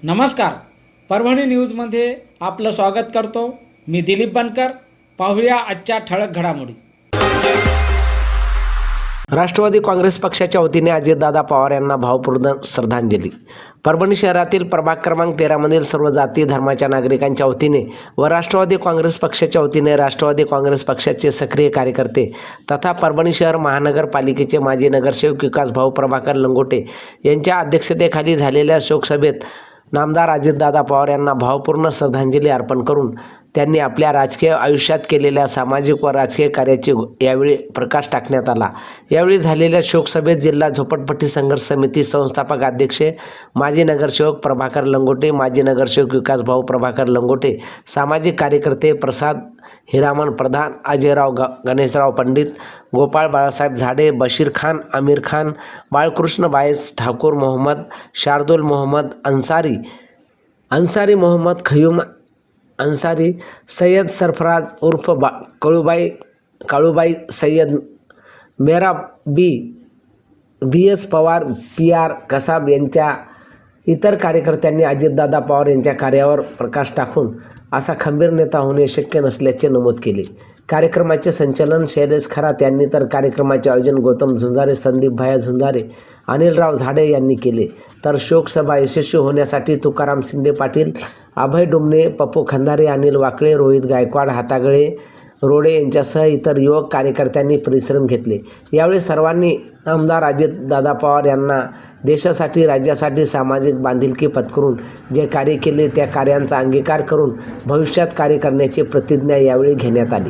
नमस्कार, परभणी न्यूजमध्ये आपलं स्वागत करतो. मी दिलीप बनकर. पाहूया आजच्या ठळक घडामोडी. राष्ट्रवादी काँग्रेस पक्षाच्या वतीने अजितदादा पवार यांना भावपूर्ण श्रद्धांजली. परभणी शहरातील प्रभाग क्रमांक 13 मधील सर्व जाती धर्माच्या नागरिकांच्या वतीने व राष्ट्रवादी काँग्रेस पक्षाच्या वतीने राष्ट्रवादी काँग्रेस पक्षाचे सक्रिय कार्यकर्ते तथा परभणी शहर महानगरपालिकेचे माजी नगरसेवक विकासभाऊ प्रभाकर लंगोटे यांच्या अध्यक्षतेखाली झालेल्या शोकसभेत नामदार अजितदादा पवार यांना भावपूर्ण श्रद्धांजली अर्पण करून त्यांनी आपल्या राजकीय आयुष्यात केलेल्या सामाजिक व राजकीय कार्याची यावेळी प्रकाश टाकण्यात आला. यावेळी झालेल्या शोकसभेत जिल्हा झोपडपट्टी संघर्ष समिती संस्थापक अध्यक्ष माजी नगरसेवक प्रभाकर लंगोटे, माजी नगरसेवक विकासभाऊ प्रभाकर लंगोटे, सामाजिक कार्यकर्ते प्रसाद हिरामण प्रधान, अजयराव गणेशराव पंडित, गोपाळ बाळासाहेब झाडे, बशीर खान, आमिर खान, बाळकृष्ण बायस ठाकूर, मोहम्मद शार्दुल मोहम्मद अन्सारी, मोहम्मद खयूम अन्सारी, सय्यद सरफराज उर्फ काळूबाई सय्यद, मेरा BS पवार, PR कसाब यांच्या इतर कार्यकर्त्यांनी अजितदादा पवार यांच्या कार्यावर प्रकाश टाकून असा खंबीर नेता होणे शक्य नसल्याचे नमूद केले. कार्यक्रमाचे संचालन शैलेश खरात यांनी तर कार्यक्रमाचे आयोजन गौतम झुंजारे, संदीप भाया झुंजारे, अनिलराव झाडे यांनी केले. तर शोकसभा यशस्वी होण्यासाठी तुकाराम शिंदे पाटील, अभय डुमणे, पप्पू खंदारे, अनिल वाकळे, रोहित गायकवाड, हातागळे रोडे यांच्यासह इतर युवक कार्यकर्त्यांनी परिश्रम घेतले. यावेळी सर्वांनी आमदार अजितदादा पवार यांना देशासाठी, राज्यासाठी सामाजिक बांधिलकी पत्करून जे कार्य केले त्या कार्यांचा अंगीकार करून भविष्यात कार्य करण्याची प्रतिज्ञा यावेळी घेण्यात आली.